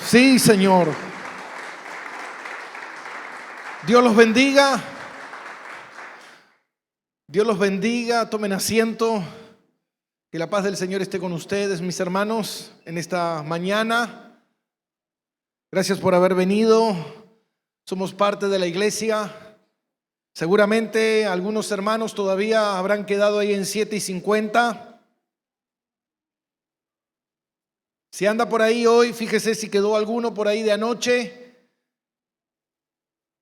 Sí, Señor. Dios los bendiga. Dios los bendiga. Tomen asiento. Que la paz del Señor esté con ustedes, mis hermanos, en esta mañana. Gracias por haber venido. Somos parte de la iglesia. Seguramente algunos hermanos todavía habrán quedado ahí en 7:50. Si anda por ahí hoy, fíjese si quedó alguno por ahí de anoche.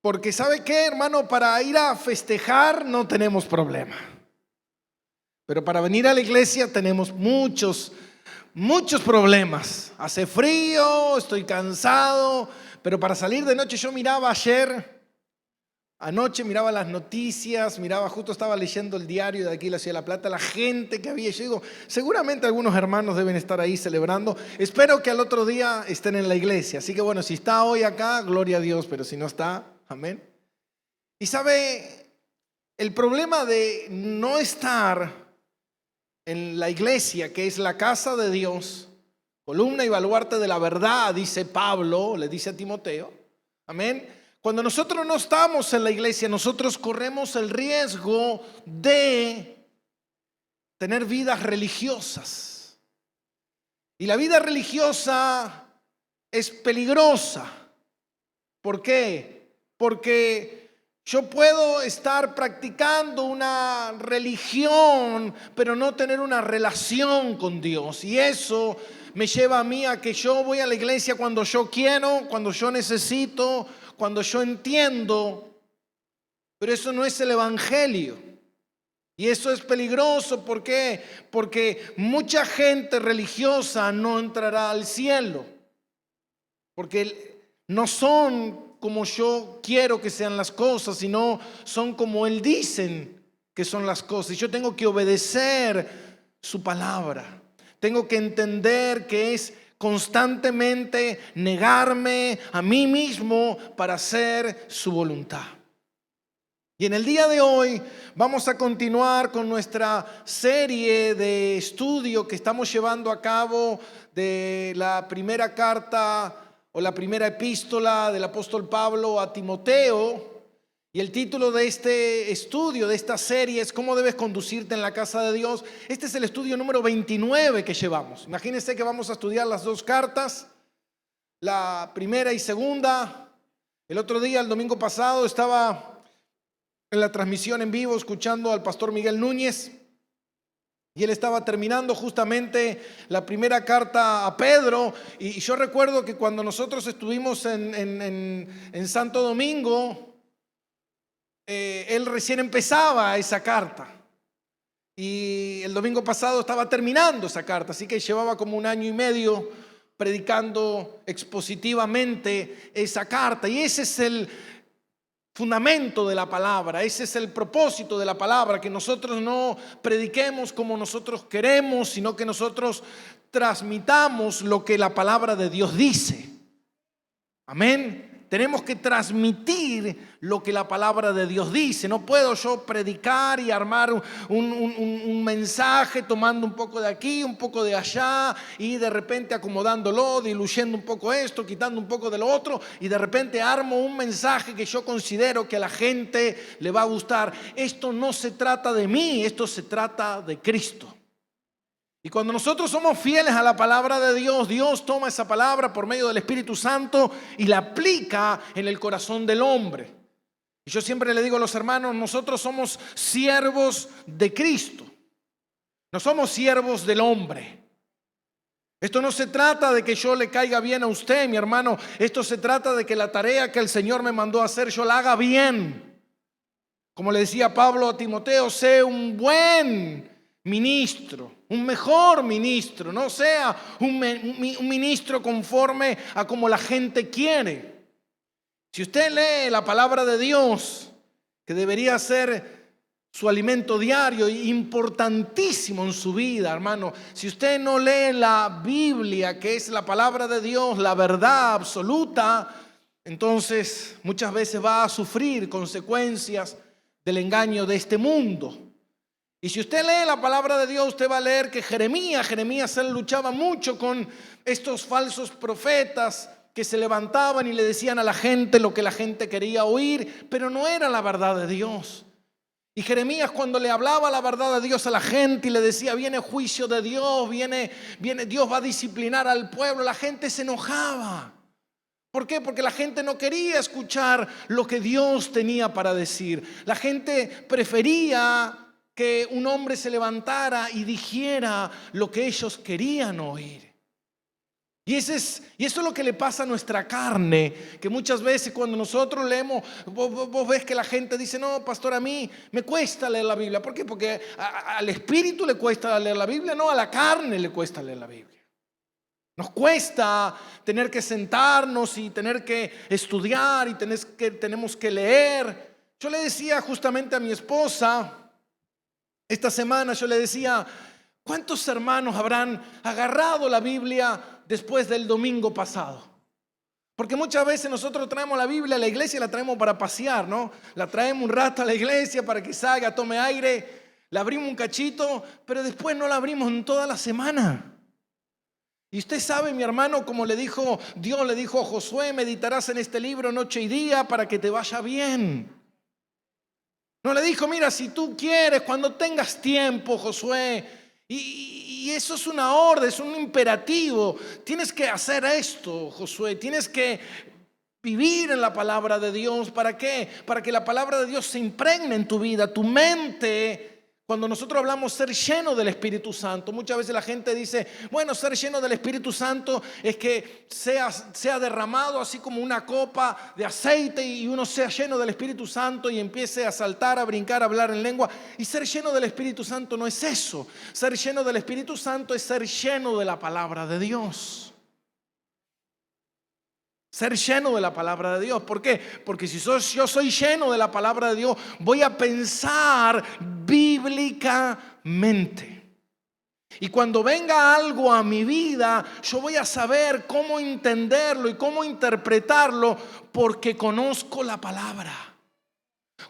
Porque ¿sabe qué, hermano? Para ir a festejar no tenemos problema. Pero para venir a la iglesia tenemos muchos problemas. Hace frío, estoy cansado. Pero para salir de noche, yo miraba anoche miraba las noticias, justo estaba leyendo el diario de aquí de la Ciudad de La Plata, la gente que había. Yo digo, seguramente algunos hermanos deben estar ahí celebrando. Espero que al otro día estén en la iglesia. Así que bueno, si está hoy acá, gloria a Dios, pero si no está, amén. Y sabe, el problema de no estar en la iglesia, que es la casa de Dios, columna y baluarte de la verdad, dice Pablo, le dice a Timoteo, amén. Cuando nosotros no estamos en la iglesia, nosotros corremos el riesgo de tener vidas religiosas. Y la vida religiosa es peligrosa. ¿Por qué? Porque yo puedo estar practicando una religión, pero no tener una relación con Dios. Y eso me lleva a mí a que yo voy a la iglesia cuando yo quiero, cuando yo necesito, cuando yo entiendo, pero eso no es el evangelio. Y eso es peligroso. ¿Por qué? Porque mucha gente religiosa no entrará al cielo, porque no son como yo quiero que sean las cosas, sino son como Él dicen que son las cosas. Y yo tengo que obedecer su palabra. Tengo que entender que es constantemente negarme a mí mismo para hacer su voluntad. Y en el día de hoy vamos a continuar con nuestra serie de estudio que estamos llevando a cabo de la primera carta o la primera epístola del apóstol Pablo a Timoteo. Y el título de este estudio, de esta serie, es ¿Cómo debes conducirte en la casa de Dios? Este es el estudio número 29 que llevamos. Imagínense que vamos a estudiar las dos cartas, la primera y segunda. El otro día, el domingo pasado, estaba en la transmisión en vivo escuchando al pastor Miguel Núñez. Y él estaba terminando justamente la primera carta a Pedro. Y yo recuerdo que cuando nosotros estuvimos en Santo Domingo, él recién empezaba esa carta y el domingo pasado estaba terminando esa carta, así que llevaba como 1 año y medio predicando expositivamente esa carta. Y ese es el fundamento de la palabra, ese es el propósito de la palabra, que nosotros no prediquemos como nosotros queremos, sino que nosotros transmitamos lo que la palabra de Dios dice. Amén. Tenemos que transmitir lo que la palabra de Dios dice. No puedo yo predicar y armar un mensaje tomando un poco de aquí, un poco de allá y de repente acomodándolo, diluyendo un poco esto, quitando un poco de lo otro, y de repente armo un mensaje que yo considero que a la gente le va a gustar. Esto no se trata de mí, esto se trata de Cristo. Y cuando nosotros somos fieles a la palabra de Dios, Dios toma esa palabra por medio del Espíritu Santo y la aplica en el corazón del hombre. Y yo siempre le digo a los hermanos, nosotros somos siervos de Cristo, no somos siervos del hombre. Esto no se trata de que yo le caiga bien a usted, mi hermano. Esto se trata de que la tarea que el Señor me mandó a hacer, yo la haga bien. Como le decía Pablo a Timoteo, sé un buen ministro, un mejor ministro, no sea un ministro conforme a como la gente quiere. Si usted lee la palabra de Dios, que debería ser su alimento diario, importantísimo en su vida, hermano. Si usted no lee la Biblia, que es la palabra de Dios, la verdad absoluta, entonces muchas veces va a sufrir consecuencias del engaño de este mundo. Y si usted lee la palabra de Dios, usted va a leer que Jeremías él luchaba mucho con estos falsos profetas que se levantaban y le decían a la gente lo que la gente quería oír, pero no era la verdad de Dios. Y Jeremías, cuando le hablaba la verdad de Dios a la gente y le decía, viene juicio de Dios, viene, Dios va a disciplinar al pueblo, la gente se enojaba. ¿Por qué? Porque la gente no quería escuchar lo que Dios tenía para decir. La gente prefería que un hombre se levantara y dijera lo que ellos querían oír. Y eso es lo que le pasa a nuestra carne, que muchas veces cuando nosotros leemos, vos ves que la gente dice, no, pastor, a mí me cuesta leer la Biblia. ¿Por qué? Porque al espíritu le cuesta leer la Biblia, no, a la carne le cuesta leer la Biblia. Nos cuesta tener que sentarnos y tener que estudiar y tenemos que leer. Yo le decía justamente a mi esposa, esta semana yo le decía, ¿cuántos hermanos habrán agarrado la Biblia después del domingo pasado? Porque muchas veces nosotros traemos la Biblia a la iglesia y la traemos para pasear, ¿no? La traemos un rato a la iglesia para que salga, tome aire, la abrimos un cachito, pero después no la abrimos en toda la semana. Y usted sabe, mi hermano, como Dios le dijo a Josué, meditarás en este libro noche y día para que te vaya bien. No le dijo, mira, si tú quieres, cuando tengas tiempo, Josué, y eso es una orden, es un imperativo. Tienes que hacer esto, Josué, tienes que vivir en la palabra de Dios. ¿Para qué? Para que la palabra de Dios se impregne en tu vida, tu mente. Cuando nosotros hablamos ser lleno del Espíritu Santo, muchas veces la gente dice, bueno, ser lleno del Espíritu Santo es que sea derramado así como una copa de aceite y uno sea lleno del Espíritu Santo y empiece a saltar, a brincar, a hablar en lengua. Y ser lleno del Espíritu Santo no es eso. Ser lleno del Espíritu Santo es ser lleno de la palabra de Dios. Ser lleno de la palabra de Dios. ¿Por qué? Porque si yo soy lleno de la palabra de Dios, voy a pensar bíblicamente. Y cuando venga algo a mi vida, yo voy a saber cómo entenderlo y cómo interpretarlo porque conozco la palabra.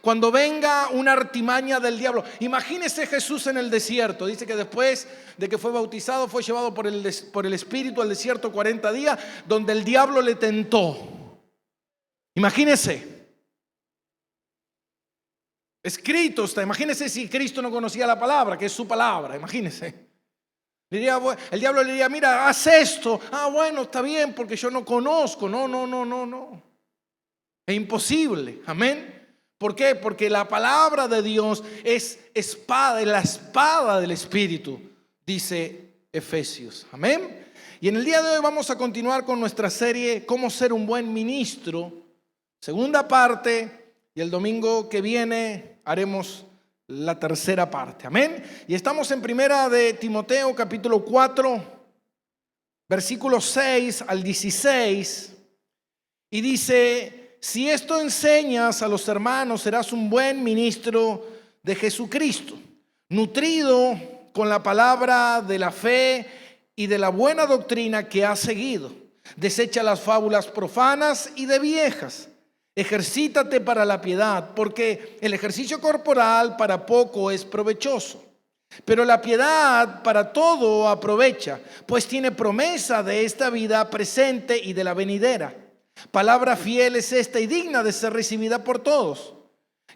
Cuando venga una artimaña del diablo, imagínese Jesús en el desierto. Dice que después de que fue bautizado fue llevado por el Espíritu al desierto 40 días, donde el diablo le tentó. Imagínese. Escrito está. Imagínese si Cristo no conocía la palabra, que es su palabra. Imagínese. El diablo le diría, mira, haz esto. Ah, bueno, está bien, porque yo no conozco. No. Es imposible. Amén. ¿Por qué? Porque la palabra de Dios es espada, es la espada del Espíritu, dice Efesios. Amén. Y en el día de hoy vamos a continuar con nuestra serie Cómo ser un buen ministro, segunda parte, y el domingo que viene haremos la tercera parte. Amén. Y estamos en primera de Timoteo capítulo 4, versículos 6 al 16, y dice: si esto enseñas a los hermanos, serás un buen ministro de Jesucristo, nutrido con la palabra de la fe y de la buena doctrina que has seguido. Desecha las fábulas profanas y de viejas. Ejercítate para la piedad, porque el ejercicio corporal para poco es provechoso, pero la piedad para todo aprovecha, pues tiene promesa de esta vida presente y de la venidera. Palabra fiel es esta y digna de ser recibida por todos,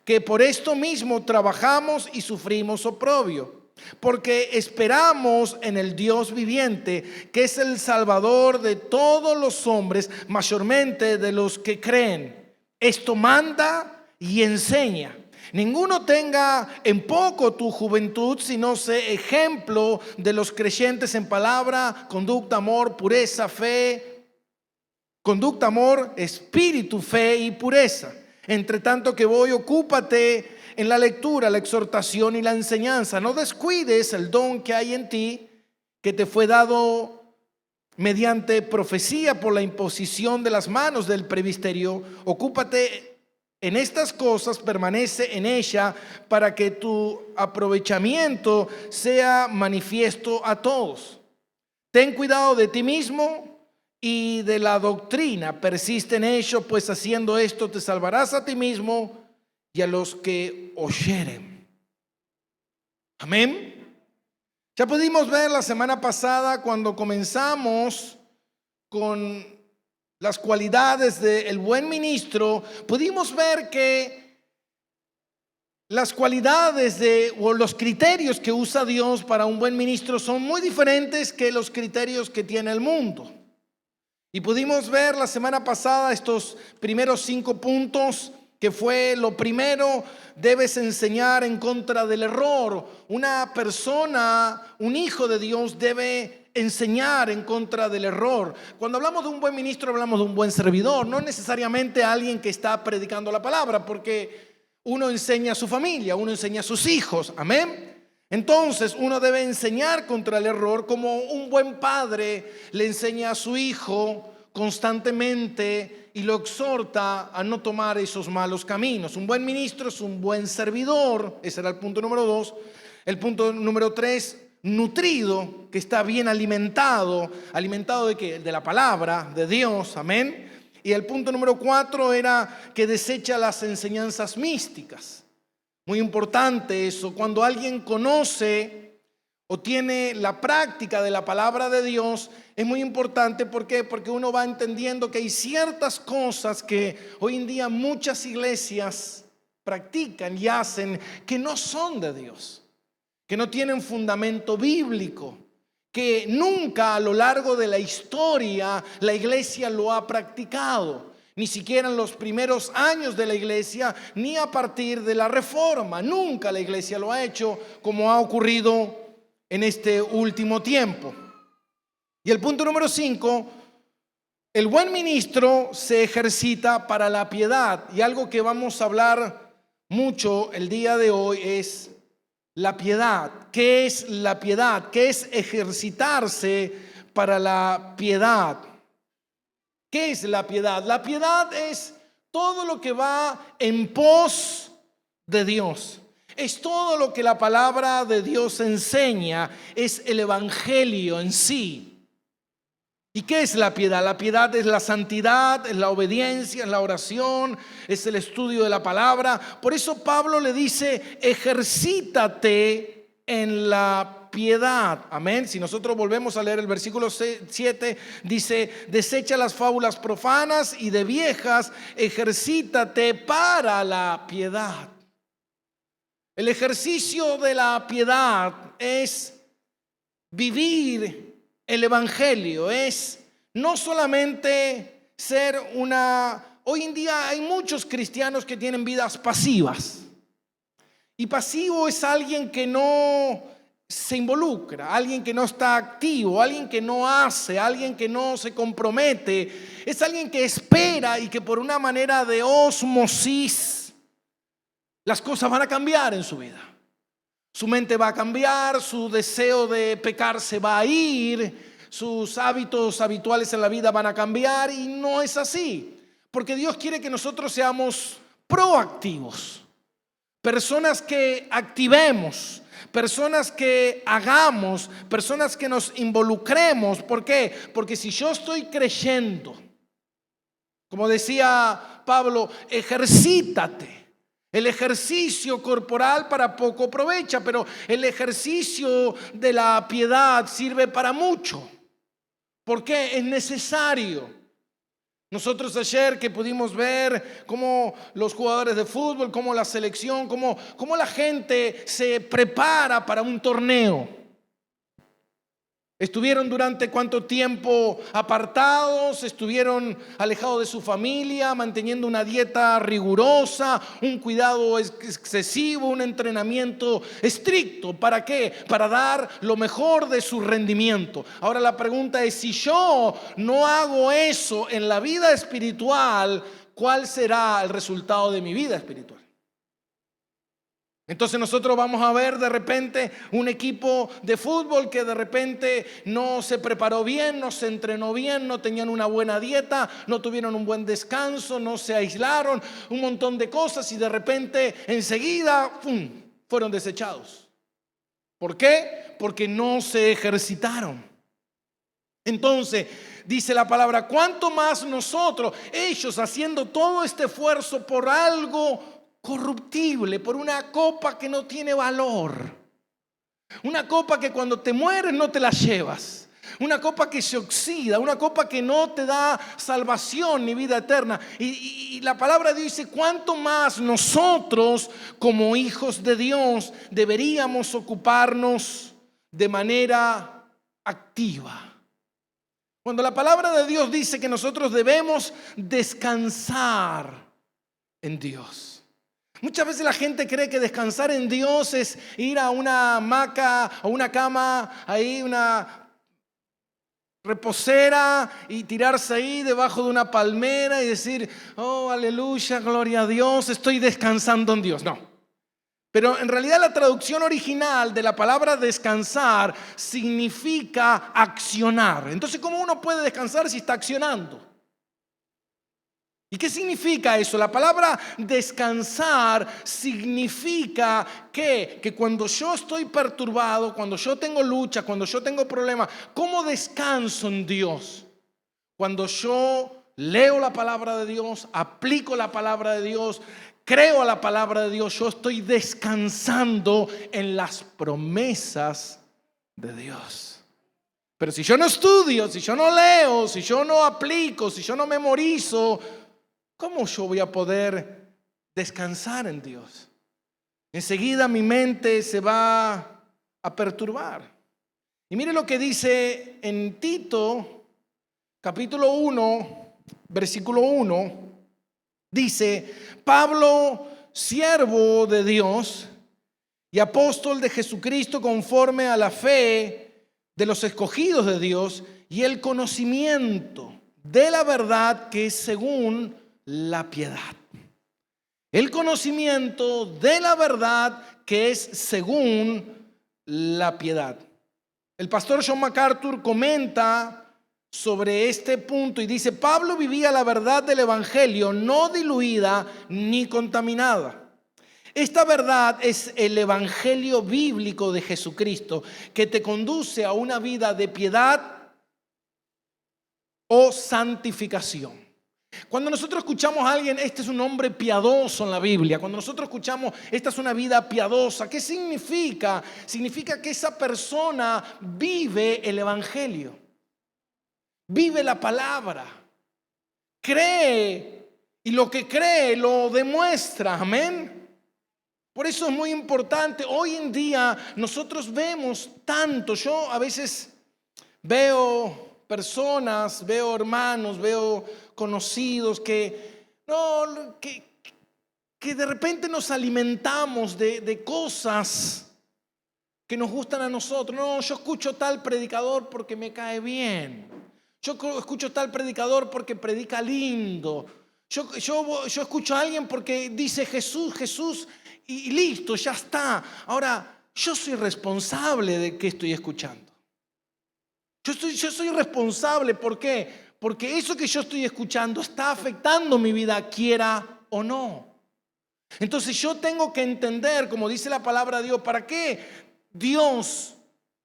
que por esto mismo trabajamos y sufrimos oprobio, porque esperamos en el Dios viviente, que es el Salvador de todos los hombres, mayormente de los que creen. Esto manda y enseña. Ninguno tenga en poco tu juventud, sino sé ejemplo de los creyentes en palabra, conducta, amor, pureza, fe. Conducta, amor, espíritu, fe y pureza. Entre tanto que voy, ocúpate en la lectura, la exhortación y la enseñanza. No descuides el don que hay en ti, que te fue dado mediante profecía por la imposición de las manos del presbiterio. Ocúpate en estas cosas, permanece en ella, para que tu aprovechamiento sea manifiesto a todos. Ten cuidado de ti mismo y de la doctrina, persiste en ello, pues haciendo esto te salvarás a ti mismo y a los que oyeren. Amén. Ya pudimos ver la semana pasada cuando comenzamos con las cualidades del buen ministro, pudimos ver que las cualidades o los criterios que usa Dios para un buen ministro son muy diferentes que los criterios que tiene el mundo. Y pudimos ver la semana pasada estos primeros 5 puntos, que fue lo primero: debes enseñar en contra del error. Una persona, un hijo de Dios, debe enseñar en contra del error. Cuando hablamos de un buen ministro, hablamos de un buen servidor, no necesariamente alguien que está predicando la palabra, porque uno enseña a su familia, uno enseña a sus hijos, amén. Entonces uno debe enseñar contra el error, como un buen padre le enseña a su hijo constantemente y lo exhorta a no tomar esos malos caminos. Un buen ministro es un buen servidor. Ese era el punto número 2. El punto número 3, nutrido, que está bien alimentado. ¿Alimentado de qué? De la palabra de Dios, amén. Y el punto número 4 era que desecha las enseñanzas místicas. Muy importante eso. Cuando alguien conoce o tiene la práctica de la palabra de Dios, es muy importante. ¿Por qué? Porque uno va entendiendo que hay ciertas cosas que hoy en día muchas iglesias practican y hacen que no son de Dios, que no tienen fundamento bíblico, que nunca a lo largo de la historia la iglesia lo ha practicado. Ni siquiera en los primeros años de la iglesia, ni a partir de la reforma. Nunca la iglesia lo ha hecho, como ha ocurrido en este último tiempo. Y el punto número 5, el buen ministro se ejercita para la piedad. Y algo que vamos a hablar mucho el día de hoy es la piedad. ¿Qué es la piedad? ¿Qué es ejercitarse para la piedad? ¿Qué es la piedad? La piedad es todo lo que va en pos de Dios. Es todo lo que la palabra de Dios enseña. Es el evangelio en sí. ¿Y qué es la piedad? La piedad es la santidad, es la obediencia, es la oración, es el estudio de la palabra. Por eso Pablo le dice: ejercítate en la piedad. Amén. Si nosotros volvemos a leer el versículo 7, dice: desecha las fábulas profanas y de viejas, ejercítate para la piedad. El ejercicio de la piedad es vivir el evangelio, es no solamente ser Hoy en día hay muchos cristianos que tienen vidas pasivas. Y pasivo es alguien que no se involucra, alguien que no está activo, alguien que no hace, alguien que no se compromete. Es alguien que espera y que por una manera de ósmosis las cosas van a cambiar en su vida. Su mente va a cambiar, su deseo de pecar se va a ir, sus hábitos habituales en la vida van a cambiar, y no es así. Porque Dios quiere que nosotros seamos proactivos, personas que activemos, personas que hagamos, personas que nos involucremos. ¿Por qué? Porque si yo estoy creyendo, como decía Pablo, ejercítate. El ejercicio corporal para poco aprovecha, pero el ejercicio de la piedad sirve para mucho. ¿Por qué? Es necesario. Nosotros ayer que pudimos ver cómo los jugadores de fútbol, cómo la selección, cómo la gente se prepara para un torneo. Estuvieron durante cuánto tiempo apartados, estuvieron alejados de su familia, manteniendo una dieta rigurosa, un cuidado excesivo, un entrenamiento estricto. ¿Para qué? Para dar lo mejor de su rendimiento. Ahora la pregunta es: si yo no hago eso en la vida espiritual, ¿cuál será el resultado de mi vida espiritual? Entonces nosotros vamos a ver de repente un equipo de fútbol que de repente no se preparó bien, no se entrenó bien, no tenían una buena dieta, no tuvieron un buen descanso, no se aislaron, un montón de cosas, y de repente enseguida ¡pum!, fueron desechados. ¿Por qué? Porque no se ejercitaron. Entonces dice la palabra: ¿cuánto más nosotros, ellos haciendo todo este esfuerzo por algo corruptible, por una copa que no tiene valor, una copa que cuando te mueres no te la llevas, una copa que se oxida, una copa que no te da salvación ni vida eterna. Y la palabra de Dios dice, cuánto más nosotros como hijos de Dios deberíamos ocuparnos de manera activa. Cuando la palabra de Dios dice que nosotros debemos descansar en Dios. Muchas veces la gente cree que descansar en Dios es ir a una hamaca o una cama, ahí una reposera y tirarse ahí debajo de una palmera y decir, oh, aleluya, gloria a Dios, estoy descansando en Dios. No. Pero en realidad la traducción original de la palabra descansar significa accionar. Entonces, ¿cómo uno puede descansar si está accionando? ¿Y qué significa eso? La palabra descansar significa que cuando yo estoy perturbado, cuando yo tengo lucha, cuando yo tengo problemas, ¿cómo descanso en Dios? Cuando yo leo la palabra de Dios, aplico la palabra de Dios, creo a la palabra de Dios, yo estoy descansando en las promesas de Dios. Pero si yo no estudio, si yo no leo, si yo no aplico, si yo no memorizo, ¿cómo yo voy a poder descansar en Dios? Enseguida mi mente se va a perturbar. Y mire lo que dice en Tito, capítulo 1, versículo 1. Dice, Pablo, siervo de Dios y apóstol de Jesucristo conforme a la fe de los escogidos de Dios y el conocimiento de la verdad que es según la piedad. El conocimiento de la verdad que es según la piedad. El pastor John MacArthur comenta sobre este punto y dice, Pablo vivía la verdad del evangelio no diluida ni contaminada. Esta verdad es el evangelio bíblico de Jesucristo que te conduce a una vida de piedad o santificación. Cuando nosotros escuchamos a alguien, este es un hombre piadoso en la Biblia, cuando nosotros escuchamos, esta es una vida piadosa, ¿qué significa? Significa que esa persona vive el evangelio, vive la palabra, cree y lo que cree lo demuestra, amén. Por eso es muy importante, hoy en día nosotros vemos tanto, yo a veces veo personas, veo hermanos, veo conocidos que de repente nos alimentamos de cosas que nos gustan a nosotros. No, yo escucho tal predicador porque me cae bien. Yo escucho tal predicador porque predica lindo. Yo escucho a alguien porque dice Jesús y listo, ya está. Ahora, yo soy responsable de qué estoy escuchando. Yo soy responsable, ¿por qué? Porque eso que yo estoy escuchando está afectando mi vida, quiera o no. Entonces yo tengo que entender, como dice la palabra de Dios, ¿para qué Dios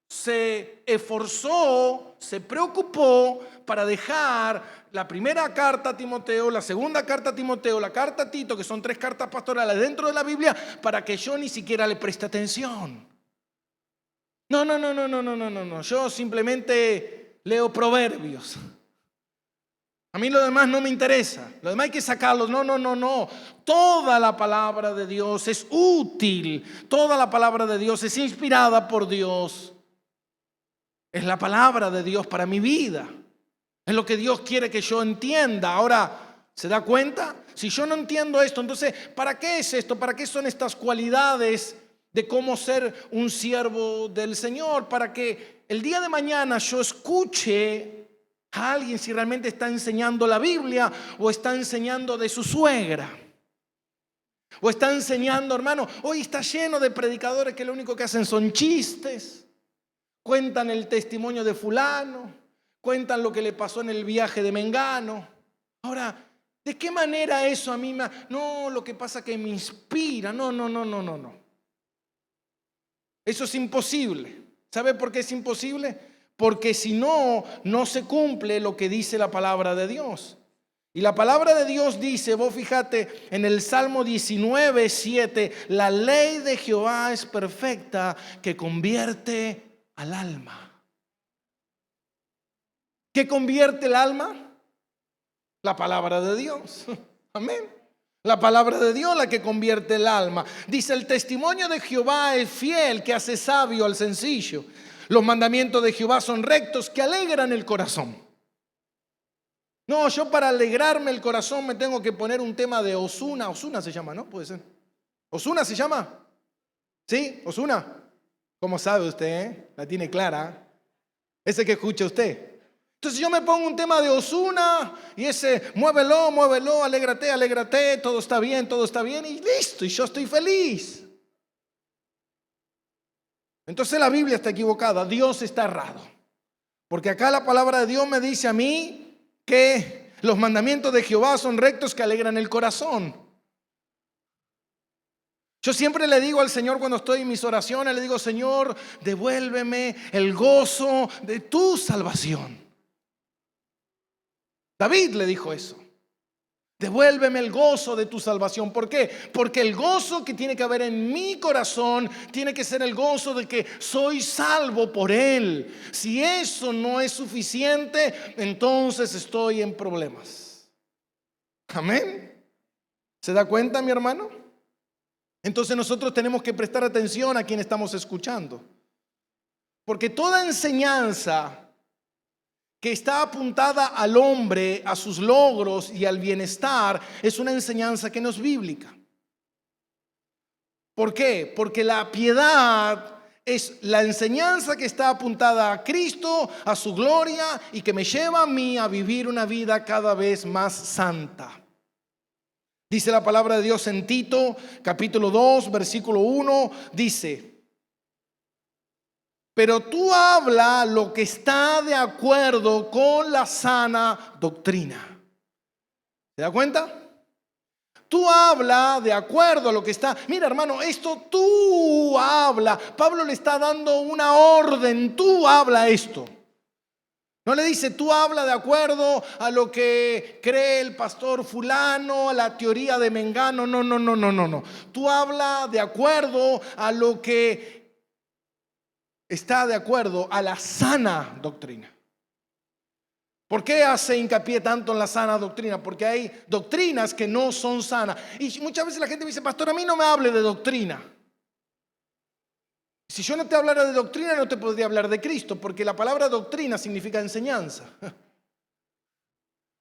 se esforzó, se preocupó para dejar la primera carta a Timoteo, la segunda carta a Timoteo, la carta a Tito, que son 3 cartas pastorales dentro de la Biblia, para que yo ni siquiera le preste atención? No. Yo simplemente leo proverbios. A mí lo demás no me interesa. Lo demás hay que sacarlos. No. Toda la palabra de Dios es útil. Toda la palabra de Dios es inspirada por Dios. Es la palabra de Dios para mi vida. Es lo que Dios quiere que yo entienda. Ahora, ¿se da cuenta? Si yo no entiendo esto, entonces, ¿para qué es esto? ¿Para qué son estas cualidades de cómo ser un siervo del Señor? Para que el día de mañana yo escuche a alguien si realmente está enseñando la Biblia o está enseñando de su suegra. O está enseñando, hermano, hoy está lleno de predicadores que lo único que hacen son chistes. Cuentan el testimonio de fulano, cuentan lo que le pasó en el viaje de Mengano. Ahora, ¿de qué manera eso a mí me... No, lo que pasa que me inspira. No. Eso es imposible. ¿Sabe por qué es imposible? Porque si no, no se cumple lo que dice la palabra de Dios. Y la palabra de Dios dice, vos fíjate en el Salmo 19:7, la ley de Jehová es perfecta que convierte al alma. ¿Qué convierte el alma? La palabra de Dios. Amén. La palabra de Dios la que convierte el alma. Dice, el testimonio de Jehová es fiel, que hace sabio al sencillo. Los mandamientos de Jehová son rectos, que alegran el corazón. No, yo para alegrarme el corazón me tengo que poner un tema de Ozuna. Ozuna se llama, ¿no? Puede ser. ¿Ozuna se llama? ¿Sí? ¿Ozuna? ¿Cómo sabe usted? La tiene clara. Ese que escucha usted. Entonces yo me pongo un tema de Ozuna y ese muévelo, muévelo, alégrate, alégrate, todo está bien y listo, y yo estoy feliz. Entonces la Biblia está equivocada, Dios está errado. Porque acá la palabra de Dios me dice a mí que los mandamientos de Jehová son rectos, que alegran el corazón. Yo siempre le digo al Señor cuando estoy en mis oraciones, le digo, Señor, devuélveme el gozo de tu salvación. David le dijo eso. Devuélveme el gozo de tu salvación. ¿Por qué? Porque el gozo que tiene que haber en mi corazón tiene que ser el gozo de que soy salvo por Él. Si eso no es suficiente, entonces estoy en problemas. Amén. ¿Se da cuenta, mi hermano? Entonces nosotros tenemos que prestar atención a quien estamos escuchando. Porque toda enseñanza que está apuntada al hombre, a sus logros y al bienestar, es una enseñanza que no es bíblica. ¿Por qué? Porque la piedad es la enseñanza que está apuntada a Cristo, a su gloria, y que me lleva a mí a vivir una vida cada vez más santa. Dice la palabra de Dios en Tito, capítulo 2, versículo 1, dice: pero tú habla lo que está de acuerdo con la sana doctrina. ¿Se da cuenta? Tú habla de acuerdo a lo que está. Mira, hermano, esto tú habla. Pablo le está dando una orden. Tú habla esto. No le dice tú habla de acuerdo a lo que cree el pastor fulano, a la teoría de Mengano. No. Tú habla de acuerdo a lo que está de acuerdo a la sana doctrina. ¿Por qué hace hincapié tanto en la sana doctrina? Porque hay doctrinas que no son sanas. Y muchas veces la gente me dice, pastor, a mí no me hable de doctrina. Si yo no te hablara de doctrina, no te podría hablar de Cristo, porque la palabra doctrina significa enseñanza.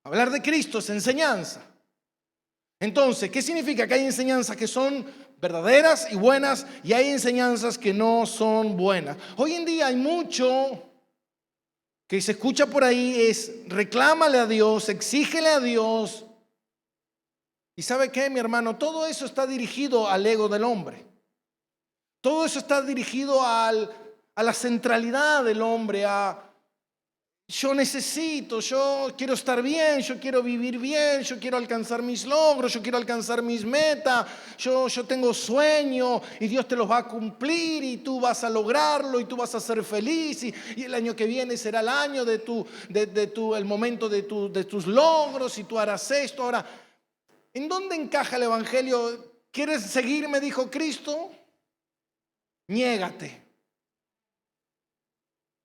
Hablar de Cristo es enseñanza. Entonces, ¿qué significa? Que hay enseñanzas que son verdaderas y buenas y hay enseñanzas que no son buenas. Hoy en día hay mucho que se escucha por ahí, es reclámale a Dios, exígele a Dios. ¿Y sabe qué, mi hermano? Todo eso está dirigido al ego del hombre. Todo eso está dirigido a la centralidad del hombre, yo necesito, yo quiero estar bien, yo quiero vivir bien, yo quiero alcanzar mis logros, yo quiero alcanzar mis metas, yo tengo sueño y Dios te los va a cumplir y tú vas a lograrlo y tú vas a ser feliz y el año que viene será el año el momento de tus logros y tú harás esto. Ahora, ¿en dónde encaja el evangelio? ¿Quieres seguirme? Dijo Cristo. Niégate.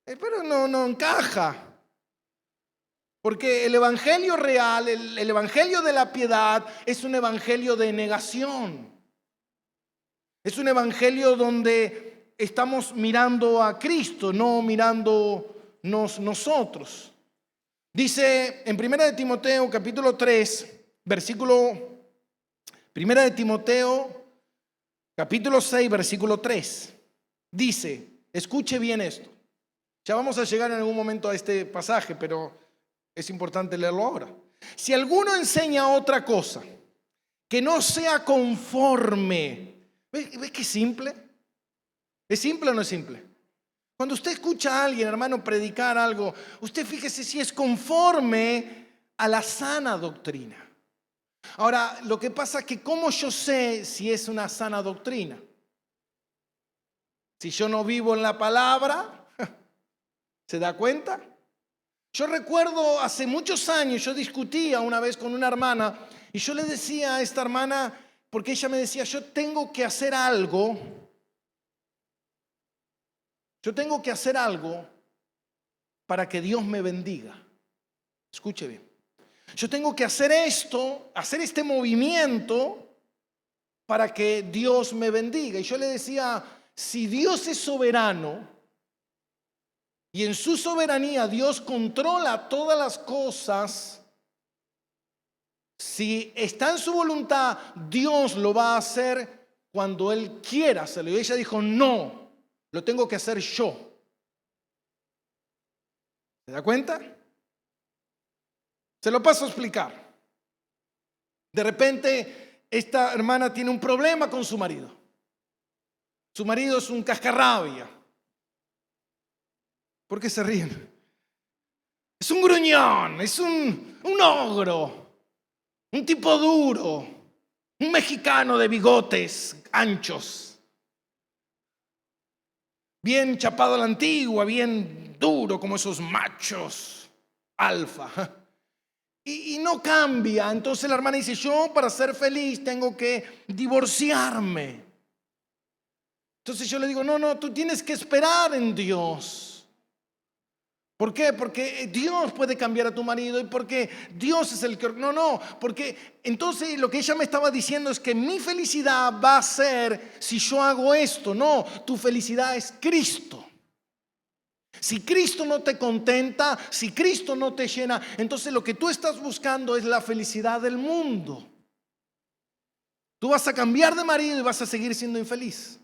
Pero no encaja. Porque el evangelio real, el evangelio de la piedad es un evangelio de negación. Es un evangelio donde estamos mirando a Cristo, no mirándonos nosotros. Dice en 1 de Timoteo capítulo 3, versículo 1 de Timoteo capítulo 6, versículo 3. Dice, escuche bien esto. Ya vamos a llegar en algún momento a este pasaje, pero es importante leerlo ahora. Si alguno enseña otra cosa que no sea conforme, ¿ves qué simple? ¿Es simple o no es simple? Cuando usted escucha a alguien, hermano, predicar algo, usted fíjese si es conforme a la sana doctrina. Ahora, lo que pasa es que ¿cómo yo sé si es una sana doctrina? Si yo no vivo en la palabra, ¿se da cuenta? Yo recuerdo hace muchos años, yo discutía una vez con una hermana y yo le decía a esta hermana, porque ella me decía, yo tengo que hacer algo para que Dios me bendiga. Escuche bien. Yo tengo que hacer esto, hacer este movimiento para que Dios me bendiga. Y yo le decía, si Dios es soberano y en su soberanía Dios controla todas las cosas, si está en su voluntad, Dios lo va a hacer cuando Él quiera hacerlo. Y ella dijo, no, lo tengo que hacer yo. ¿Se da cuenta? Se lo paso a explicar. De repente, esta hermana tiene un problema con su marido. Su marido es un cascarrabia. ¿Por qué se ríen? Es un gruñón, es un ogro, un tipo duro, un mexicano de bigotes anchos, bien chapado a la antigua, bien duro como esos machos alfa. Y no cambia. Entonces la hermana dice, yo para ser feliz tengo que divorciarme. Entonces yo le digo, no, tú tienes que esperar en Dios. ¿Por qué? Porque Dios puede cambiar a tu marido y porque Dios es el que... No, porque entonces lo que ella me estaba diciendo es que mi felicidad va a ser si yo hago esto. No, tu felicidad es Cristo. Si Cristo no te contenta, si Cristo no te llena, entonces lo que tú estás buscando es la felicidad del mundo. Tú vas a cambiar de marido y vas a seguir siendo infeliz.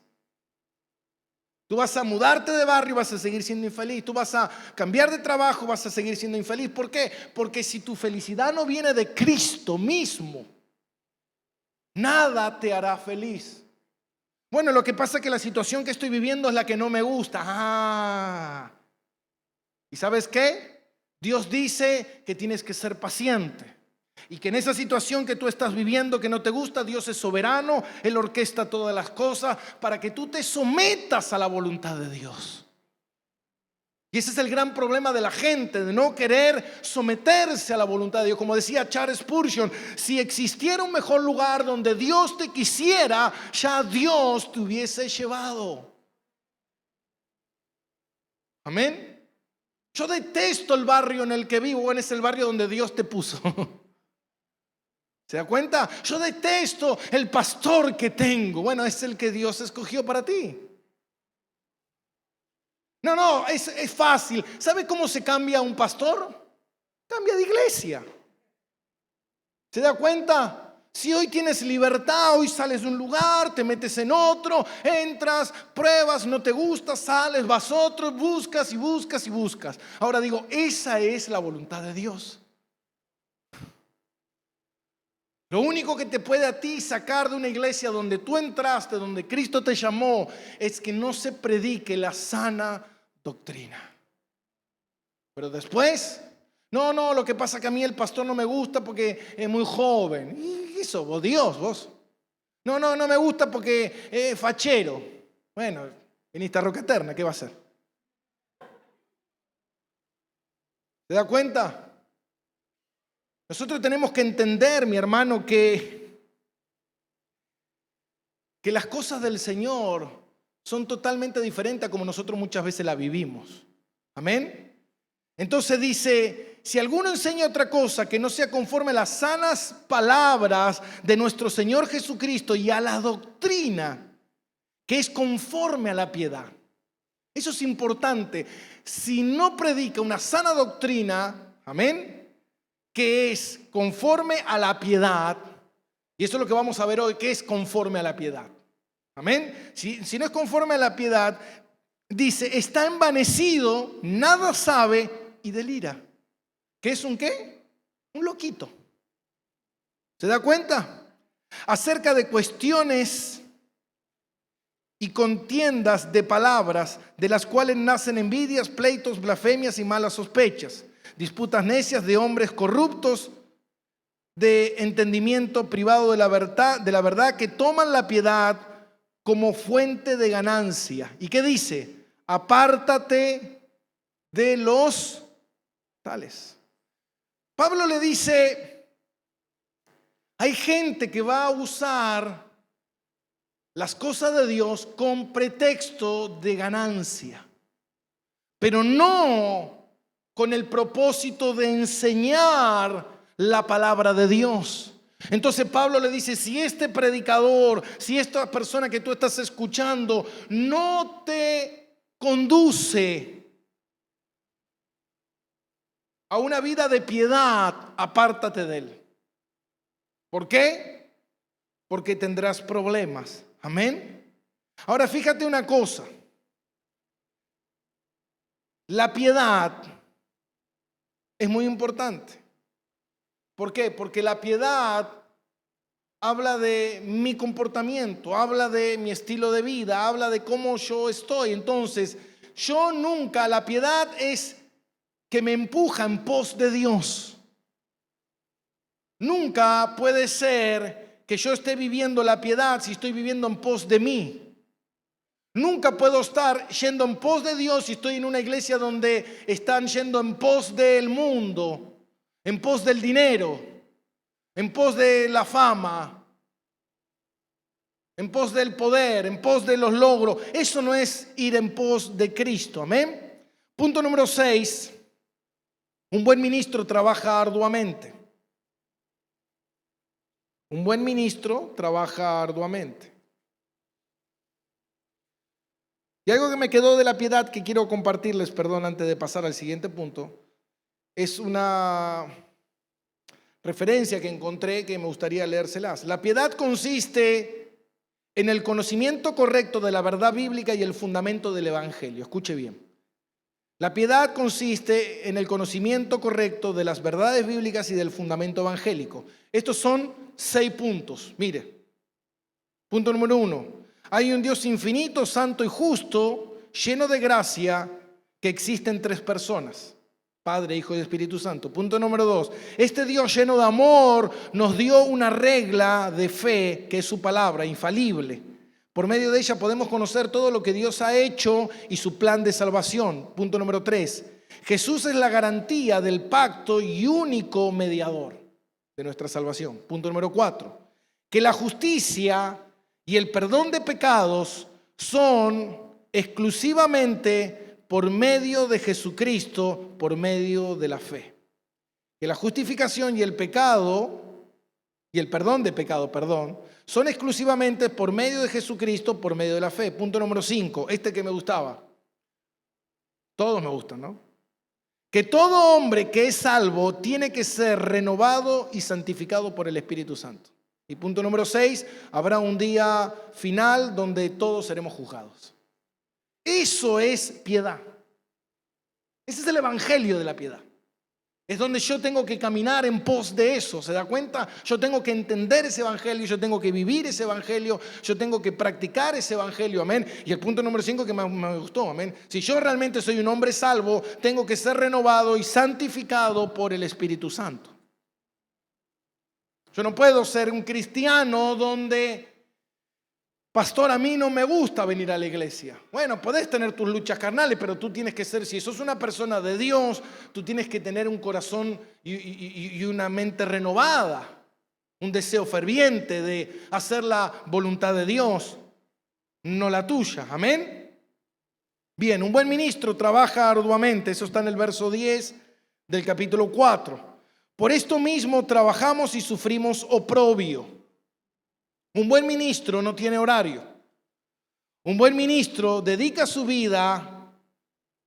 Tú vas a mudarte de barrio y vas a seguir siendo infeliz. Tú vas a cambiar de trabajo y vas a seguir siendo infeliz. ¿Por qué? Porque si tu felicidad no viene de Cristo mismo, nada te hará feliz. Bueno, lo que pasa es que la situación que estoy viviendo es la que no me gusta. ¿Y sabes qué? Dios dice que tienes que ser paciente y que en esa situación que tú estás viviendo que no te gusta, Dios es soberano, Él orquesta todas las cosas para que tú te sometas a la voluntad de Dios. Y ese es el gran problema de la gente, de no querer someterse a la voluntad de Dios. Como decía Charles Spurgeon, si existiera un mejor lugar donde Dios te quisiera, ya Dios te hubiese llevado. Amén. Yo detesto el barrio en el que vivo. Bueno, es el barrio donde Dios te puso. ¿Se da cuenta? Yo detesto el pastor que tengo. Bueno, es el que Dios escogió para ti. No, es fácil. ¿Sabe cómo se cambia un pastor? Cambia de iglesia. ¿Se da cuenta? Si hoy tienes libertad, hoy sales de un lugar, te metes en otro, entras, pruebas, no te gusta, sales, vas a otro, buscas y buscas y buscas. Ahora digo, esa es la voluntad de Dios. Lo único que te puede a ti sacar de una iglesia donde tú entraste, donde Cristo te llamó, es que no se predique la sana doctrina. Pero después... No, lo que pasa es que a mí el pastor no me gusta porque es muy joven. ¿Y eso? ¿Vos Dios? ¿Vos? No me gusta porque es fachero. Bueno, viniste a Roca Eterna, ¿qué va a hacer? ¿Se da cuenta? Nosotros tenemos que entender, mi hermano, que las cosas del Señor son totalmente diferentes a como nosotros muchas veces la vivimos. Amén. Entonces dice, si alguno enseña otra cosa que no sea conforme a las sanas palabras de nuestro Señor Jesucristo y a la doctrina que es conforme a la piedad. Eso es importante. Si no predica una sana doctrina, amén, que es conforme a la piedad, y eso es lo que vamos a ver hoy, que es conforme a la piedad. Amén. Si no es conforme a la piedad, dice, está envanecido, nada sabe y delira. ¿Qué es un qué? Un loquito. ¿Se da cuenta? Acerca de cuestiones y contiendas de palabras, de las cuales nacen envidias, pleitos, blasfemias y malas sospechas, disputas necias de hombres corruptos, de entendimiento privado de la verdad, que toman la piedad como fuente de ganancia. ¿Y qué dice? Apártate de los tales. Pablo le dice, hay gente que va a usar las cosas de Dios con pretexto de ganancia, pero no con el propósito de enseñar la palabra de Dios. Entonces Pablo le dice, si este predicador, si esta persona que tú estás escuchando no te conduce a una vida de piedad, apártate de él. ¿Por qué? Porque tendrás problemas. Amén. Ahora fíjate una cosa. La piedad es muy importante. ¿Por qué? Porque la piedad habla de mi comportamiento, habla de mi estilo de vida, habla de cómo yo estoy. Entonces, yo nunca, la piedad es que me empuja en pos de Dios. Nunca puede ser que yo esté viviendo la piedad si estoy viviendo en pos de mí. Nunca puedo estar yendo en pos de Dios si estoy en una iglesia donde están yendo en pos del mundo, en pos del dinero, en pos de la fama, en pos del poder, en pos de los logros. Eso no es ir en pos de Cristo. Amén. Punto número 6. Un buen ministro trabaja arduamente. Un buen ministro trabaja arduamente. Y algo que me quedó de la piedad que quiero compartirles, perdón, antes de pasar al siguiente punto, es una referencia que encontré que me gustaría leérselas. La piedad consiste en el conocimiento correcto de la verdad bíblica y el fundamento del evangelio. Escuche bien. La piedad consiste en el conocimiento correcto de las verdades bíblicas y del fundamento evangélico. Estos son 6 puntos. Mire. Punto número 1. Hay un Dios infinito, santo y justo, lleno de gracia, que existe en 3 personas. Padre, Hijo y Espíritu Santo. Punto número 2. Este Dios lleno de amor nos dio una regla de fe que es su palabra, infalible. Por medio de ella podemos conocer todo lo que Dios ha hecho y su plan de salvación. Punto número 3. Jesús es la garantía del pacto y único mediador de nuestra salvación. Punto número 4. Que la justicia y el perdón de pecados son exclusivamente por medio de Jesucristo, por medio de la fe. Que la justificación y el pecado, y el perdón de pecado, son exclusivamente por medio de Jesucristo, por medio de la fe. Punto número 5, este que me gustaba. Todos me gustan, ¿no? Que todo hombre que es salvo tiene que ser renovado y santificado por el Espíritu Santo. Y punto número 6, habrá un día final donde todos seremos juzgados. Eso es piedad. Ese es el evangelio de la piedad. Es donde yo tengo que caminar en pos de eso, ¿se da cuenta? Yo tengo que entender ese evangelio, yo tengo que vivir ese evangelio, yo tengo que practicar ese evangelio, amén. Y el punto número 5 que me gustó, amén. Si yo realmente soy un hombre salvo, tengo que ser renovado y santificado por el Espíritu Santo. Yo no puedo ser un cristiano donde, pastor, a mí no me gusta venir a la iglesia. Bueno, podés tener tus luchas carnales, pero tú tienes que ser, si sos una persona de Dios, tú tienes que tener un corazón y una mente renovada, un deseo ferviente de hacer la voluntad de Dios, no la tuya. Amén. Bien, un buen ministro trabaja arduamente, eso está en el verso 10 del capítulo 4. Por esto mismo trabajamos y sufrimos oprobio. Un buen ministro no tiene horario. Un buen ministro dedica su vida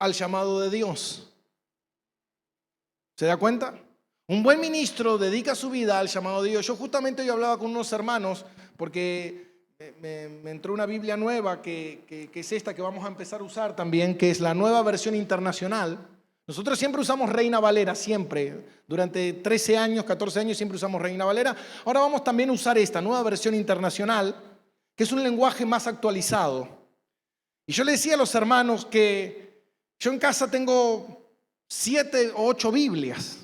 al llamado de Dios. ¿Se da cuenta? Un buen ministro dedica su vida al llamado de Dios. Yo justamente hoy hablaba con unos hermanos porque me entró una Biblia nueva que es esta que vamos a empezar a usar también, que es la nueva versión internacional. Nosotros siempre usamos Reina Valera, siempre. Durante 13 años, 14 años siempre usamos Reina Valera. Ahora vamos también a usar esta nueva versión internacional, que es un lenguaje más actualizado. Y yo le decía a los hermanos que yo en casa tengo 7 o 8 Biblias.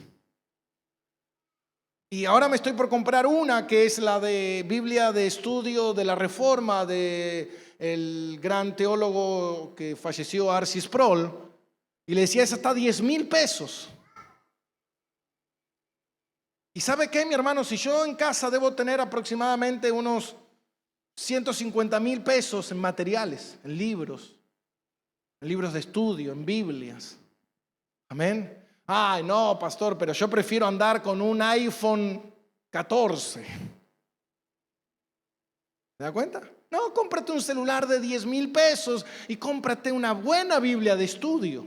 Y ahora me estoy por comprar una que es la de Biblia de Estudio de la Reforma del gran teólogo que falleció, R.C. Sproul. Y le decía, esa está $10,000 pesos. ¿Y sabe qué, mi hermano? Si yo en casa debo tener aproximadamente unos 150,000 pesos en materiales, en libros de estudio, en Biblias. Amén. Ay, no, pastor, pero yo prefiero andar con un iPhone 14. ¿Se da cuenta? No, cómprate un celular de 10,000 pesos y cómprate una buena Biblia de estudio.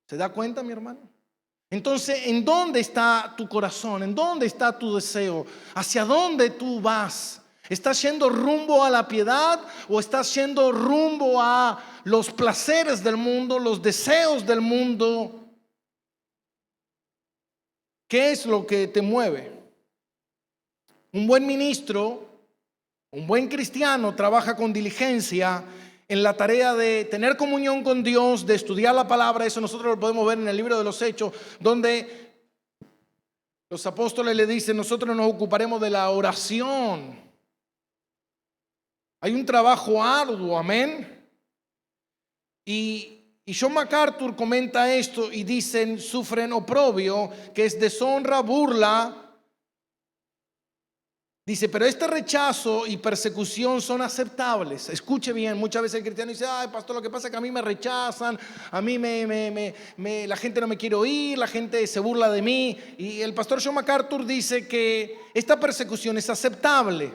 ¿Se da cuenta, mi hermano? Entonces, ¿en dónde está tu corazón? ¿En dónde está tu deseo? ¿Hacia dónde tú vas? ¿Estás yendo rumbo a la piedad o estás yendo rumbo a los placeres del mundo, los deseos del mundo? ¿Qué es lo que te mueve? Un buen ministro, un buen cristiano trabaja con diligencia en la tarea de tener comunión con Dios, de estudiar la palabra. Eso nosotros lo podemos ver en el libro de los Hechos, donde los apóstoles le dicen: nosotros nos ocuparemos de la oración. Hay un trabajo arduo, amén. Y John MacArthur comenta esto y dicen: sufren oprobio, que es deshonra, burla. Dice, pero este rechazo y persecución son aceptables. Escuche bien, muchas veces el cristiano dice: ay, pastor, lo que pasa es que a mí me rechazan, a mí la gente no me quiere oír, la gente se burla de mí. Y el pastor John MacArthur dice que esta persecución es aceptable,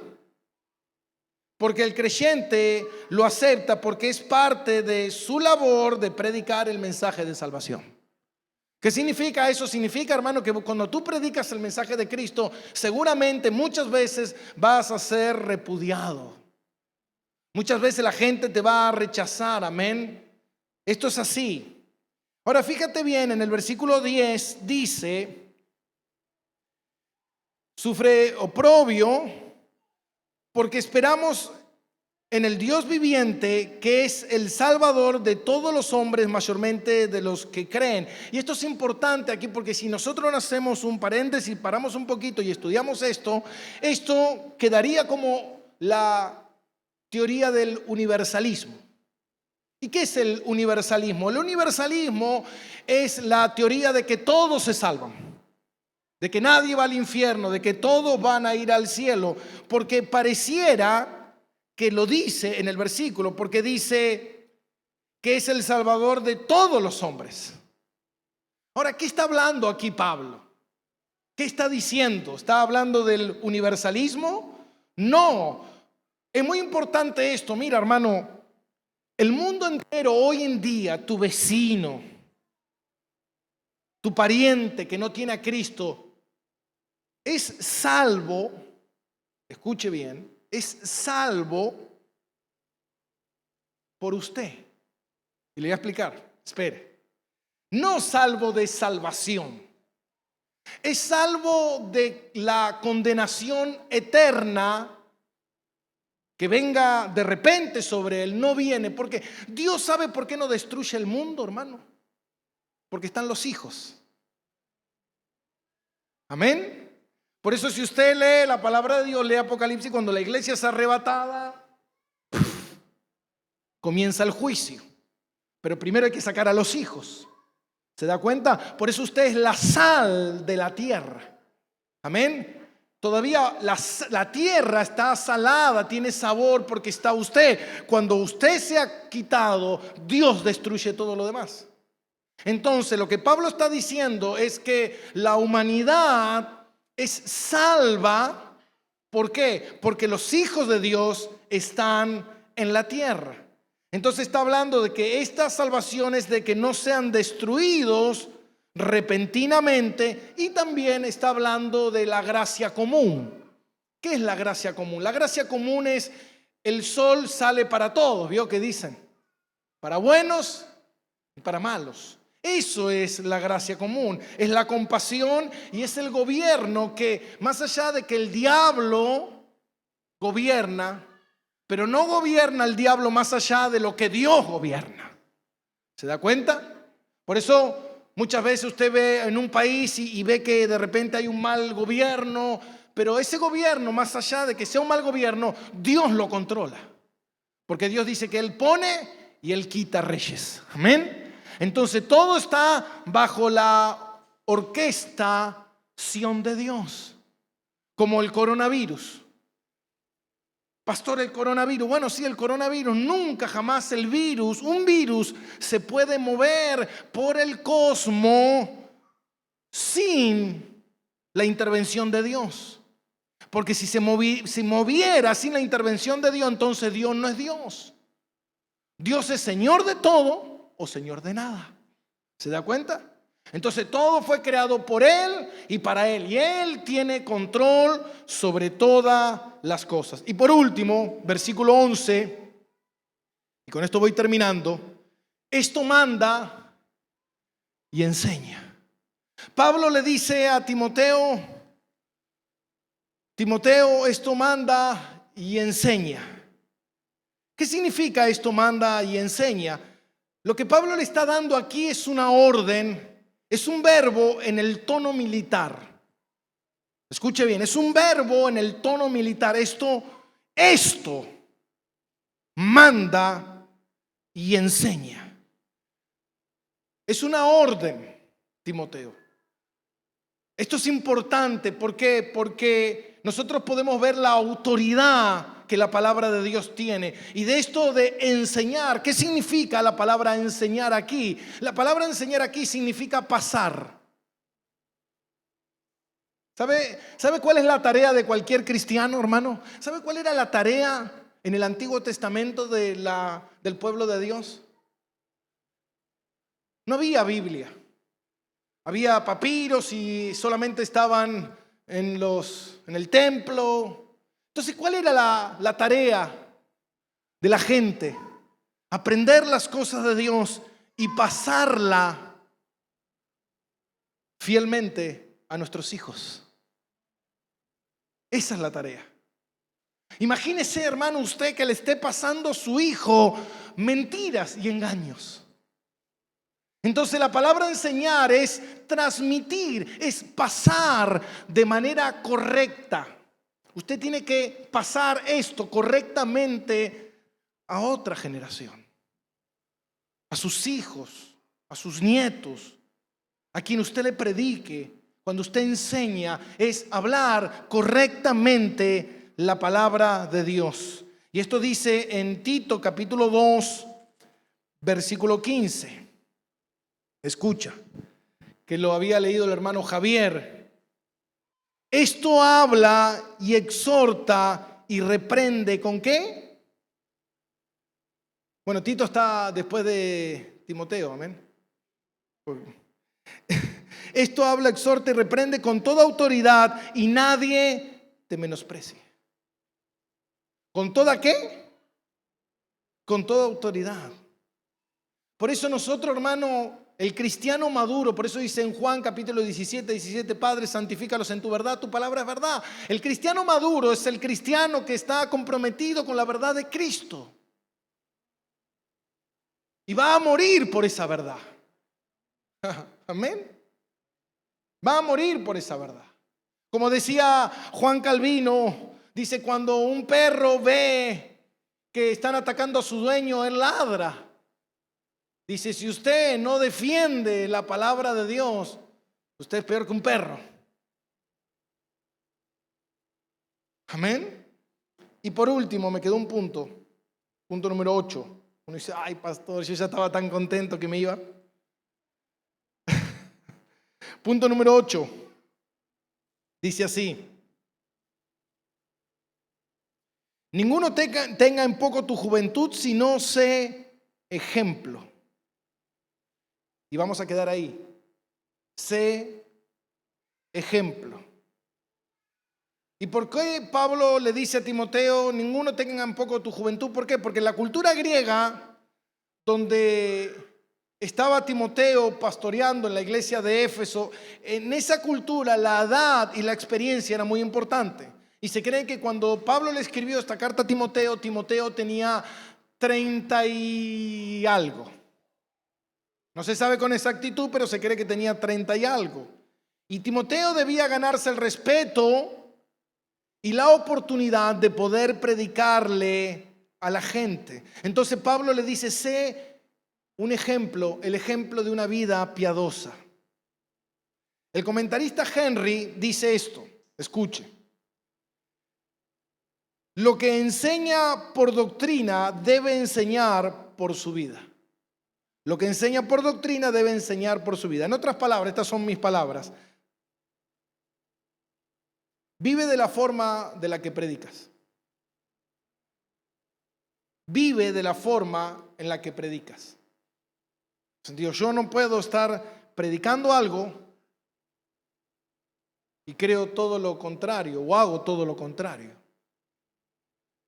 porque el creyente lo acepta porque es parte de su labor de predicar el mensaje de salvación. ¿Qué significa eso? Significa, hermano, que cuando tú predicas el mensaje de Cristo, seguramente muchas veces vas a ser repudiado. Muchas veces la gente te va a rechazar, amén. Esto es así. Ahora fíjate bien, en el versículo 10 dice: sufre oprobio porque esperamos en el Dios viviente, que es el Salvador de todos los hombres, mayormente de los que creen. Y esto es importante aquí, porque si nosotros hacemos un paréntesis, paramos un poquito y estudiamos esto quedaría como la teoría del universalismo. ¿Y qué es el universalismo? El universalismo es la teoría de que todos se salvan, de que nadie va al infierno, de que todos van a ir al cielo, porque pareciera que lo dice en el versículo, porque dice que es el Salvador de todos los hombres. Ahora, ¿qué está hablando aquí Pablo? ¿Qué está diciendo? ¿Está hablando del universalismo? No. Es muy importante esto. Mira, hermano, el mundo entero hoy en día, tu vecino, tu pariente que no tiene a Cristo, es salvo, escuche bien, es salvo por usted. Y le voy a explicar, espere. No salvo de salvación, es salvo de la condenación eterna que venga de repente sobre él. No viene, porque Dios sabe por qué no destruye el mundo, hermano. Porque están los hijos. Amén. Por eso, si usted lee la palabra de Dios, lee Apocalipsis, cuando la iglesia es arrebatada, comienza el juicio. Pero primero hay que sacar a los hijos. ¿Se da cuenta? Por eso usted es la sal de la tierra. Amén. Todavía la tierra está salada, tiene sabor porque está usted. Cuando usted se ha quitado, Dios destruye todo lo demás. Entonces, lo que Pablo está diciendo es que la humanidad es salva. ¿Por qué? Porque los hijos de Dios están en la tierra. Entonces está hablando de que esta salvación es de que no sean destruidos repentinamente, y también está hablando de la gracia común. ¿Qué es la gracia común? La gracia común es: el sol sale para todos, ¿vio que dicen? Para buenos y para malos. Eso es la gracia común, es la compasión y es el gobierno que, más allá de que el diablo gobierna, pero no gobierna el diablo más allá de lo que Dios gobierna. ¿Se da cuenta? Por eso muchas veces usted ve en un país y ve que de repente hay un mal gobierno, pero ese gobierno, más allá de que sea un mal gobierno, Dios lo controla. Porque Dios dice que Él pone y Él quita reyes. Amén. Entonces todo está bajo la orquestación de Dios, como el coronavirus. Pastor, el coronavirus. Bueno, sí, el coronavirus. Nunca jamás un virus se puede mover por el cosmos sin la intervención de Dios. Porque si si moviera sin la intervención de Dios, entonces Dios no es Dios. Dios es Señor de todo o Señor de nada. ¿Se da cuenta? Entonces todo fue creado por Él y para Él. Y Él tiene control sobre todas las cosas. Y por último, versículo 11, y con esto voy terminando. Esto manda y enseña. Pablo le dice a Timoteo, esto manda y enseña. ¿Qué significa esto manda y enseña? Lo que Pablo le está dando aquí es una orden. Es un verbo en el tono militar. Escuche bien, es un verbo en el tono militar. Esto manda y enseña. Es una orden, Timoteo. Esto es importante. ¿Por qué? Porque nosotros podemos ver la autoridad que la palabra de Dios tiene. Y de esto de enseñar, ¿qué significa la palabra enseñar aquí? La palabra enseñar aquí significa pasar. ¿Sabe cuál es la tarea de cualquier cristiano, hermano? ¿Sabe cuál era la tarea en el Antiguo Testamento del pueblo de Dios? No había Biblia. Había papiros y solamente estaban en el templo. Entonces, ¿cuál era la tarea de la gente? Aprender las cosas de Dios y pasarla fielmente a nuestros hijos. Esa es la tarea. Imagínese, hermano, usted que le esté pasando a su hijo mentiras y engaños. Entonces la palabra enseñar es transmitir, es pasar de manera correcta. Usted tiene que pasar esto correctamente a otra generación, a sus hijos, a sus nietos, a quien usted le predique. Cuando usted enseña es hablar correctamente la palabra de Dios. Y esto dice en Tito capítulo 2, versículo 15. Escucha, que lo había leído el hermano Javier. Esto habla y exhorta y reprende ¿con qué? Bueno, Tito está después de Timoteo, amén. Esto habla, exhorta y reprende con toda autoridad y nadie te menosprecie. ¿Con toda qué? Con toda autoridad. Por eso nosotros, hermano, el cristiano maduro, por eso dice en Juan capítulo 17, Padre, santifícalos en tu verdad, tu palabra es verdad. El cristiano maduro es el cristiano que está comprometido con la verdad de Cristo. Y va a morir por esa verdad. Amén. Va a morir por esa verdad. Como decía Juan Calvino, dice, cuando un perro ve que están atacando a su dueño, él ladra. Dice, si usted no defiende la palabra de Dios, usted es peor que un perro. Amén. Y por último, me quedó un punto número 8. Uno dice, ay pastor, yo ya estaba tan contento que me iba. Punto número 8. Dice así. Ninguno tenga en poco tu juventud, sino sé ejemplo. Y vamos a quedar ahí. Sé ejemplo. ¿Y por qué Pablo le dice a Timoteo, ninguno tenga en poco tu juventud? ¿Por qué? Porque en la cultura griega, donde estaba Timoteo pastoreando en la iglesia de Éfeso, en esa cultura la edad y la experiencia era muy importante. Y se cree que cuando Pablo le escribió esta carta a Timoteo, Timoteo tenía 30 y algo. No se sabe con exactitud, pero se cree que tenía 30 y algo. Y Timoteo debía ganarse el respeto y la oportunidad de poder predicarle a la gente. Entonces Pablo le dice, sé un ejemplo, el ejemplo de una vida piadosa. El comentarista Henry dice esto, escuche. Lo que enseña por doctrina debe enseñar por su vida. Lo que enseña por doctrina debe enseñar por su vida. En otras palabras, estas son mis palabras. Vive de la forma de la que predicas. Vive de la forma en la que predicas. En sentido, yo no puedo estar predicando algo y creo todo lo contrario o hago todo lo contrario.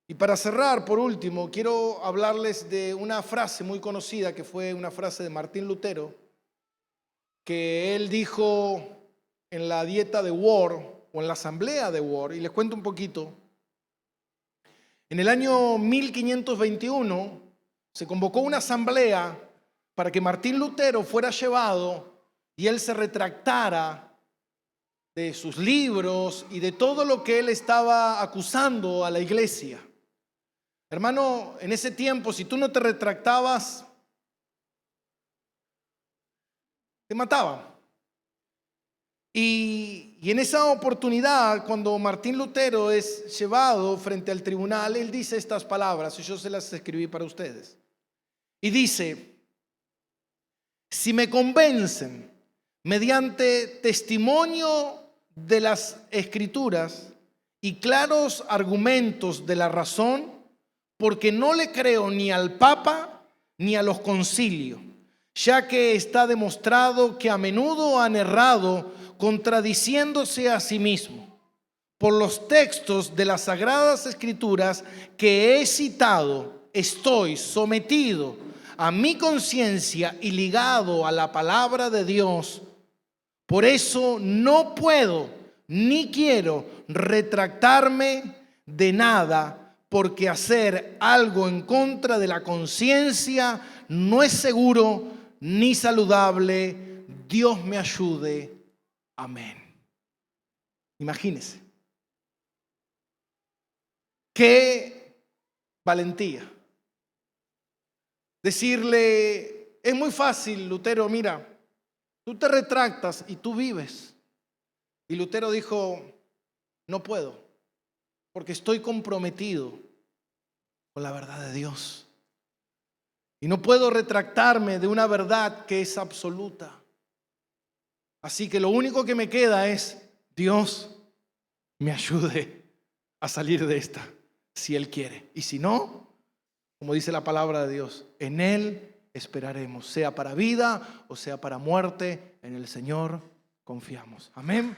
Y para cerrar, por último, quiero hablarles de una frase muy conocida que fue una frase de Martín Lutero, que él dijo en la dieta de Worms o en la asamblea de Worms, y les cuento un poquito. En el año 1521 se convocó una asamblea para que Martín Lutero fuera llevado y él se retractara de sus libros y de todo lo que él estaba acusando a la iglesia. Hermano, en ese tiempo, si tú no te retractabas, te mataban. Y en esa oportunidad, cuando Martín Lutero es llevado frente al tribunal, él dice estas palabras, y yo se las escribí para ustedes. Y dice: si me convencen mediante testimonio de las Escrituras y claros argumentos de la razón, porque no le creo ni al Papa ni a los concilios, ya que está demostrado que a menudo han errado contradiciéndose a sí mismo. Por los textos de las Sagradas Escrituras que he citado, estoy sometido a mi conciencia y ligado a la palabra de Dios. Por eso no puedo ni quiero retractarme de nada, porque hacer algo en contra de la conciencia no es seguro ni saludable. Dios me ayude. Amén. Imagínese. Qué valentía. Decirle, es muy fácil, Lutero, mira, tú te retractas y tú vives. Y Lutero dijo, no puedo, porque estoy comprometido con la verdad de Dios. Y no puedo retractarme de una verdad que es absoluta. Así que lo único que me queda es, Dios me ayude a salir de esta, si Él quiere. Y si no, como dice la palabra de Dios, en Él esperaremos, sea para vida o sea para muerte, en el Señor confiamos. Amén.